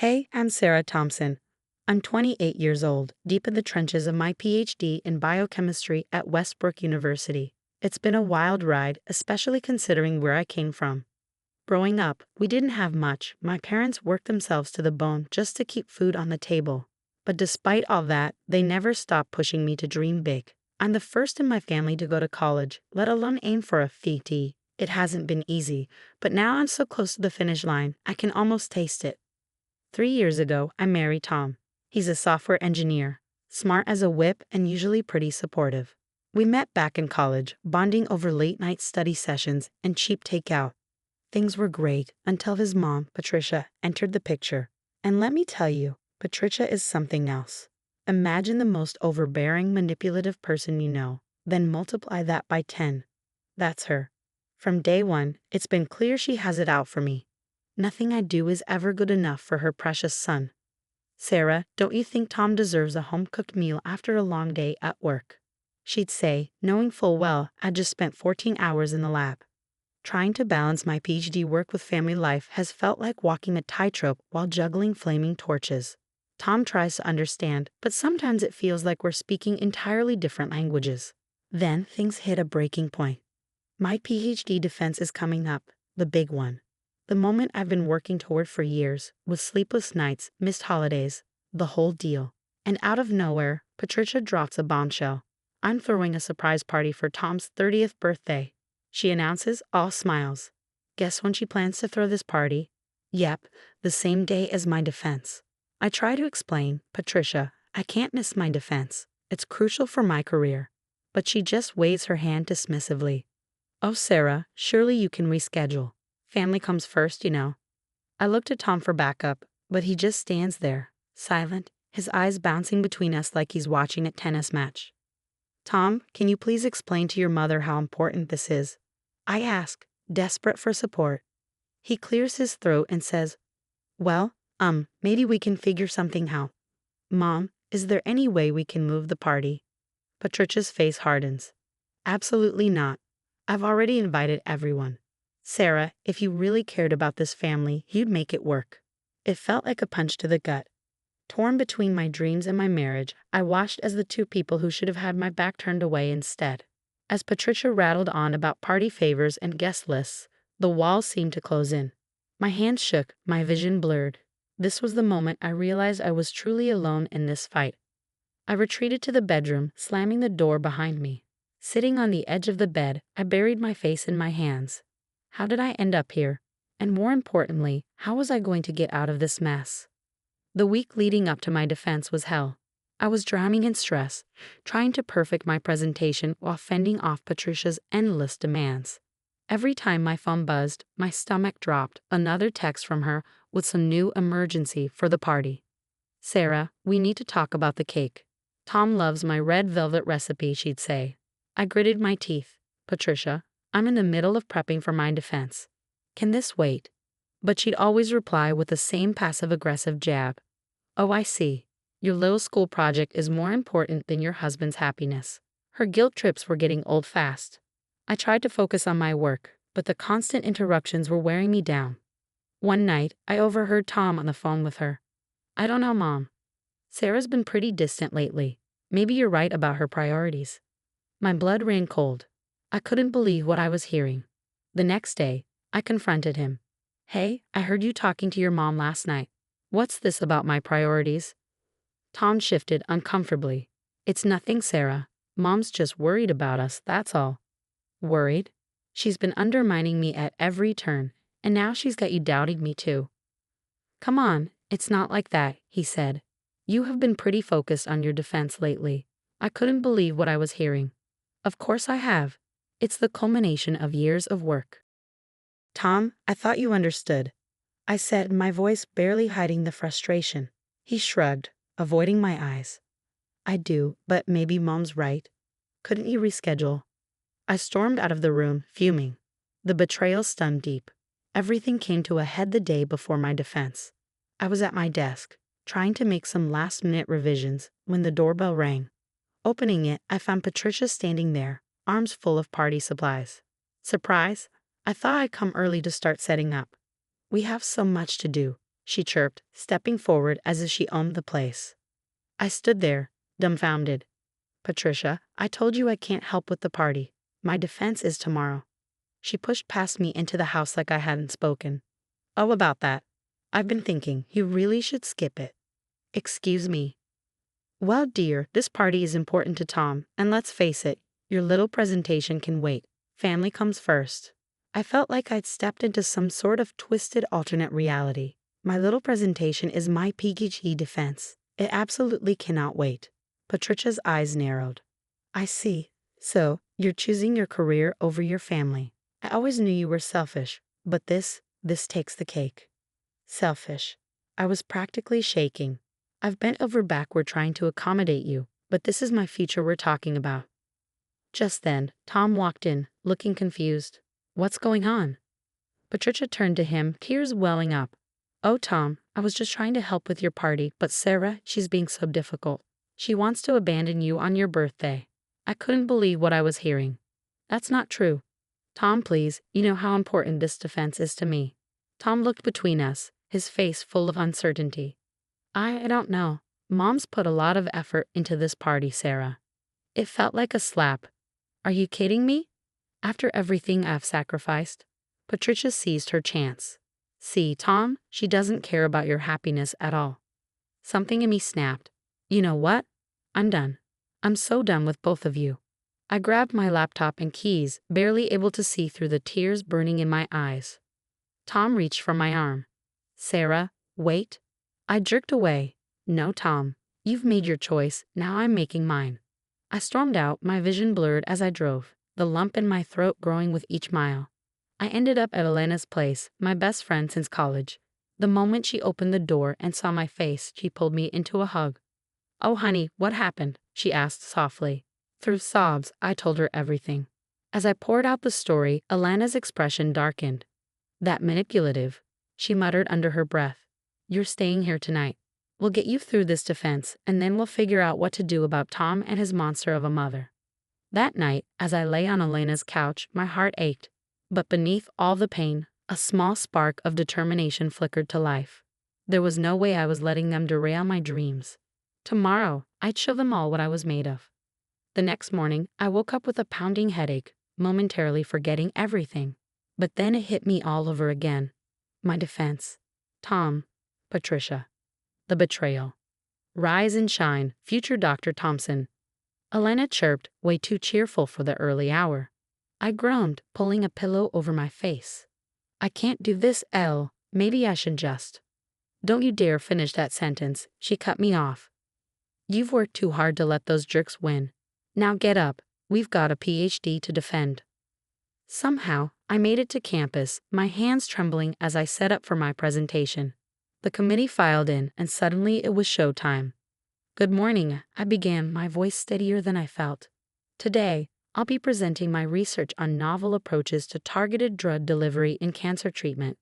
Hey, I'm Sarah Thompson. I'm 28 years old, deep in the trenches of my PhD in biochemistry at Westbrook University. It's been a wild ride, especially considering where I came from. Growing up, we didn't have much. My parents worked themselves to the bone just to keep food on the table. But despite all that, they never stopped pushing me to dream big. I'm the first in my family to go to college, let alone aim for a PhD. It hasn't been easy, but now I'm so close to the finish line, I can almost taste it. 3 years ago, I married Tom. He's a software engineer, smart as a whip and usually pretty supportive. We met back in college, bonding over late-night study sessions and cheap takeout. Things were great until his mom, Patricia, entered the picture. And let me tell you, Patricia is something else. Imagine the most overbearing, manipulative person you know, then multiply that by 10. That's her. From day one, it's been clear she has it out for me. Nothing I do is ever good enough for her precious son. Sarah, don't you think Tom deserves a home-cooked meal after a long day at work? She'd say, knowing full well I'd just spent 14 hours in the lab. Trying to balance my PhD work with family life has felt like walking a tightrope while juggling flaming torches. Tom tries to understand, but sometimes it feels like we're speaking entirely different languages. Then things hit a breaking point. My PhD defense is coming up, the big one. The moment I've been working toward for years, with sleepless nights, missed holidays, the whole deal. And out of nowhere, Patricia drops a bombshell. I'm throwing a surprise party for Tom's 30th birthday. She announces, all smiles. Guess when she plans to throw this party? Yep, the same day as my defense. I try to explain, Patricia, I can't miss my defense. It's crucial for my career. But she just waves her hand dismissively. Oh, Sarah, surely you can reschedule. Family comes first, you know. I looked at Tom for backup, but he just stands there, silent, his eyes bouncing between us like he's watching a tennis match. Tom, can you please explain to your mother how important this is? I ask, desperate for support. He clears his throat and says, well, maybe we can figure something out. Mom, is there any way we can move the party? Patricia's face hardens. Absolutely not. I've already invited everyone. Sarah, if you really cared about this family, you'd make it work. It felt like a punch to the gut. Torn between my dreams and my marriage, I watched as the two people who should have had my back turned away instead. As Patricia rattled on about party favors and guest lists, the walls seemed to close in. My hands shook, my vision blurred. This was the moment I realized I was truly alone in this fight. I retreated to the bedroom, slamming the door behind me. Sitting on the edge of the bed, I buried my face in my hands. How did I end up here? And more importantly, how was I going to get out of this mess? The week leading up to my defense was hell. I was drowning in stress, trying to perfect my presentation while fending off Patricia's endless demands. Every time my phone buzzed, my stomach dropped, another text from her with some new emergency for the party. Sarah, we need to talk about the cake. Tom loves my red velvet recipe, she'd say. I gritted my teeth. Patricia, I'm in the middle of prepping for my defense. Can this wait? But she'd always reply with the same passive-aggressive jab. Oh, I see. Your little school project is more important than your husband's happiness. Her guilt trips were getting old fast. I tried to focus on my work, but the constant interruptions were wearing me down. One night, I overheard Tom on the phone with her. I don't know, Mom. Sarah's been pretty distant lately. Maybe you're right about her priorities. My blood ran cold. I couldn't believe what I was hearing. The next day, I confronted him. Hey, I heard you talking to your mom last night. What's this about my priorities? Tom shifted uncomfortably. It's nothing, Sarah. Mom's just worried about us, that's all. Worried? She's been undermining me at every turn, and now she's got you doubting me too. Come on, it's not like that, he said. You have been pretty focused on your defense lately. I couldn't believe what I was hearing. Of course I have. It's the culmination of years of work. Tom, I thought you understood. I said, my voice barely hiding the frustration. He shrugged, avoiding my eyes. I do, but maybe Mom's right. Couldn't you reschedule? I stormed out of the room, fuming. The betrayal stung deep. Everything came to a head the day before my defense. I was at my desk, trying to make some last-minute revisions, when the doorbell rang. Opening it, I found Patricia standing there, arms full of party supplies. Surprise? I thought I'd come early to start setting up. We have so much to do. she chirped, stepping forward as if she owned the place. I stood there, dumbfounded. Patricia, I told you I can't help with the party. My defense is tomorrow. She pushed past me into the house like I hadn't spoken. Oh, about that. I've been thinking, you really should skip it. Excuse me. Well, dear, this party is important to Tom, and let's face it, your little presentation can wait. Family comes first. I felt like I'd stepped into some sort of twisted alternate reality. My little presentation is my PhD defense. It absolutely cannot wait. Patricia's eyes narrowed. I see. So, you're choosing your career over your family. I always knew you were selfish, but this takes the cake. Selfish. I was practically shaking. I've bent over backward trying to accommodate you, but this is my future we're talking about. Just then, Tom walked in, looking confused. What's going on? Patricia turned to him, tears welling up. Oh, Tom, I was just trying to help with your party, but Sarah, she's being so difficult. She wants to abandon you on your birthday. I couldn't believe what I was hearing. That's not true. Tom, please, you know how important this defense is to me. Tom looked between us, his face full of uncertainty. I don't know. Mom's put a lot of effort into this party, Sarah. It felt like a slap. Are you kidding me? After everything I've sacrificed? Patricia seized her chance. See, Tom, she doesn't care about your happiness at all. Something in me snapped. You know what? I'm done. I'm so done with both of you. I grabbed my laptop and keys, barely able to see through the tears burning in my eyes. Tom reached for my arm. Sarah, wait. I jerked away. No, Tom. You've made your choice, now I'm making mine. I stormed out, my vision blurred as I drove, the lump in my throat growing with each mile. I ended up at Elena's place, my best friend since college. The moment she opened the door and saw my face, she pulled me into a hug. Oh, honey, what happened? She asked softly. Through sobs, I told her everything. As I poured out the story, Elena's expression darkened. That manipulative, she muttered under her breath. You're staying here tonight. We'll get you through this defense, and then we'll figure out what to do about Tom and his monster of a mother. That night, as I lay on Elena's couch, my heart ached. But beneath all the pain, a small spark of determination flickered to life. There was no way I was letting them derail my dreams. Tomorrow, I'd show them all what I was made of. The next morning, I woke up with a pounding headache, momentarily forgetting everything. But then it hit me all over again. My defense. Tom. Patricia. The betrayal. Rise and shine, future Dr. Thompson. Elena chirped, way too cheerful for the early hour. I groaned, pulling a pillow over my face. I can't do this, Elle. Maybe I should just. Don't you dare finish that sentence, she cut me off. You've worked too hard to let those jerks win. Now get up, we've got a PhD to defend. Somehow, I made it to campus, my hands trembling as I set up for my presentation. The committee filed in, and suddenly it was showtime. Good morning, I began, my voice steadier than I felt. Today, I'll be presenting my research on novel approaches to targeted drug delivery in cancer treatment.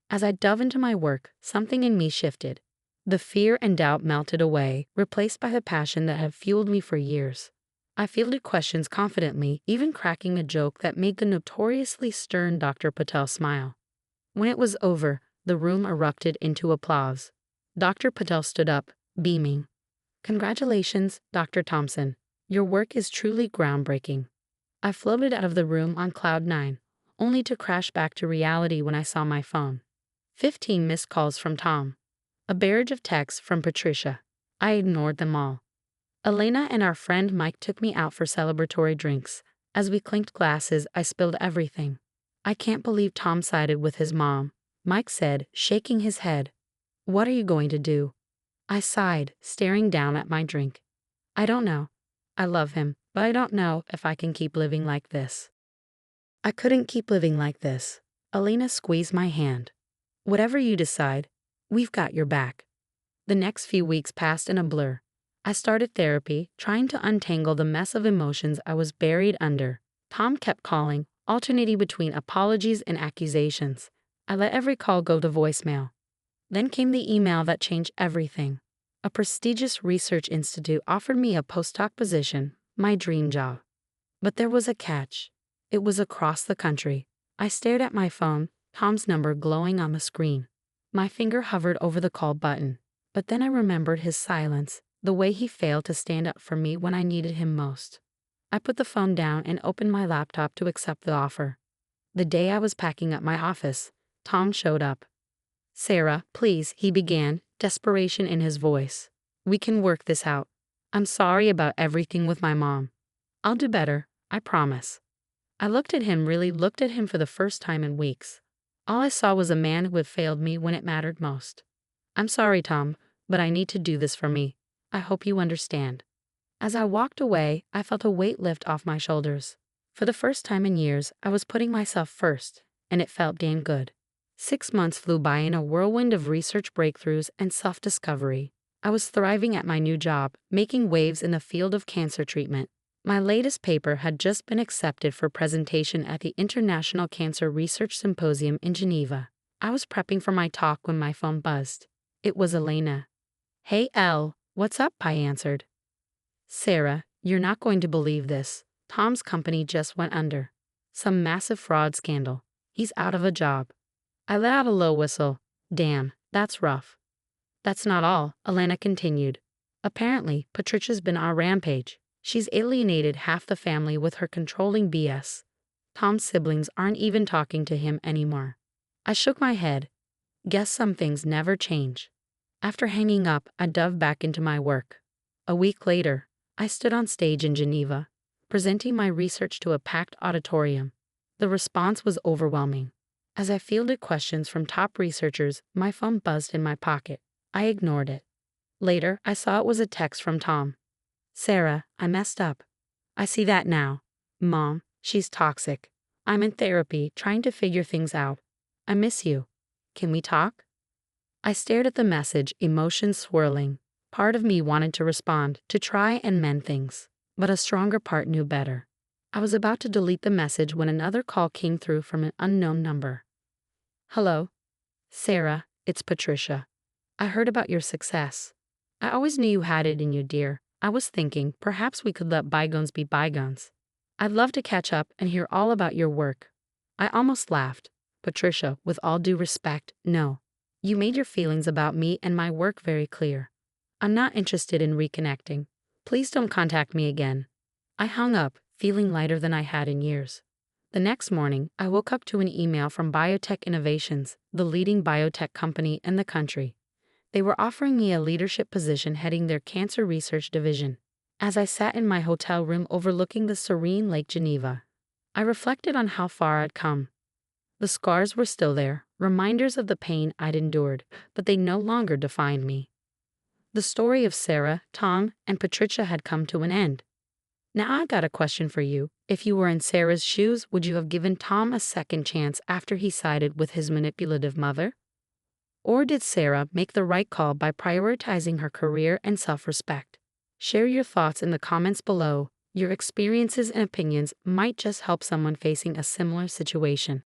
As I dove into my work, something in me shifted. The fear and doubt melted away, replaced by the passion that had fueled me for years. I fielded questions confidently, even cracking a joke that made the notoriously stern Dr. Patel smile. When it was over, the room erupted into applause. Dr. Patel stood up, beaming. Congratulations, Dr. Thompson. Your work is truly groundbreaking. I floated out of the room on cloud 9, only to crash back to reality when I saw my phone. 15 missed calls from Tom. A barrage of texts from Patricia. I ignored them all. Elena and our friend Mike took me out for celebratory drinks. As we clinked glasses, I spilled everything. I can't believe Tom sided with his mom, Mike said, shaking his head. What are you going to do? I sighed, staring down at my drink. I don't know. I love him, but I don't know if I can keep living like this. I couldn't keep living like this. Elena squeezed my hand. Whatever you decide, we've got your back. The next few weeks passed in a blur. I started therapy, trying to untangle the mess of emotions I was buried under. Tom kept calling, alternating between apologies and accusations. I let every call go to voicemail. Then came the email that changed everything. A prestigious research institute offered me a postdoc position, my dream job. But there was a catch. It was across the country. I stared at my phone, Tom's number glowing on the screen. My finger hovered over the call button, but then I remembered his silence, the way he failed to stand up for me when I needed him most. I put the phone down and opened my laptop to accept the offer. The day I was packing up my office, Tom showed up. "Sarah, please," he began, desperation in his voice. "We can work this out. I'm sorry about everything with my mom. I'll do better, I promise." I looked at him for the first time in weeks. All I saw was a man who had failed me when it mattered most. "I'm sorry, Tom, but I need to do this for me. I hope you understand." As I walked away, I felt a weight lift off my shoulders. For the first time in years, I was putting myself first, and it felt damn good. 6 months flew by in a whirlwind of research breakthroughs and self-discovery. I was thriving at my new job, making waves in the field of cancer treatment. My latest paper had just been accepted for presentation at the International Cancer Research Symposium in Geneva. I was prepping for my talk when my phone buzzed. It was Elena. "Hey, Elle, what's up?" I answered. "Sarah, you're not going to believe this. Tom's company just went under. Some massive fraud scandal. He's out of a job." I let out a low whistle. "Damn, that's rough." "That's not all," Elena continued. "Apparently, Patricia's been on a rampage. She's alienated half the family with her controlling BS. Tom's siblings aren't even talking to him anymore." I shook my head. Guess some things never change. After hanging up, I dove back into my work. A week later, I stood on stage in Geneva, presenting my research to a packed auditorium. The response was overwhelming. As I fielded questions from top researchers, my phone buzzed in my pocket. I ignored it. Later, I saw it was a text from Tom. "Sarah, I messed up. I see that now. Mom, she's toxic. I'm in therapy, trying to figure things out. I miss you. Can we talk?" I stared at the message, emotions swirling. Part of me wanted to respond, to try and mend things, but a stronger part knew better. I was about to delete the message when another call came through from an unknown number. "Hello? Sarah, it's Patricia. I heard about your success. I always knew you had it in you, dear. I was thinking perhaps we could let bygones be bygones. I'd love to catch up and hear all about your work." I almost laughed. "Patricia, with all due respect, no. You made your feelings about me and my work very clear. I'm not interested in reconnecting. Please don't contact me again." I hung up, feeling lighter than I had in years. The next morning, I woke up to an email from Biotech Innovations, the leading biotech company in the country. They were offering me a leadership position heading their cancer research division. As I sat in my hotel room overlooking the serene Lake Geneva, I reflected on how far I'd come. The scars were still there, reminders of the pain I'd endured, but they no longer defined me. The story of Sarah, Tom, and Patricia had come to an end. Now I got a question for you. If you were in Sarah's shoes, would you have given Tom a second chance after he sided with his manipulative mother? Or did Sarah make the right call by prioritizing her career and self-respect? Share your thoughts in the comments below. Your experiences and opinions might just help someone facing a similar situation.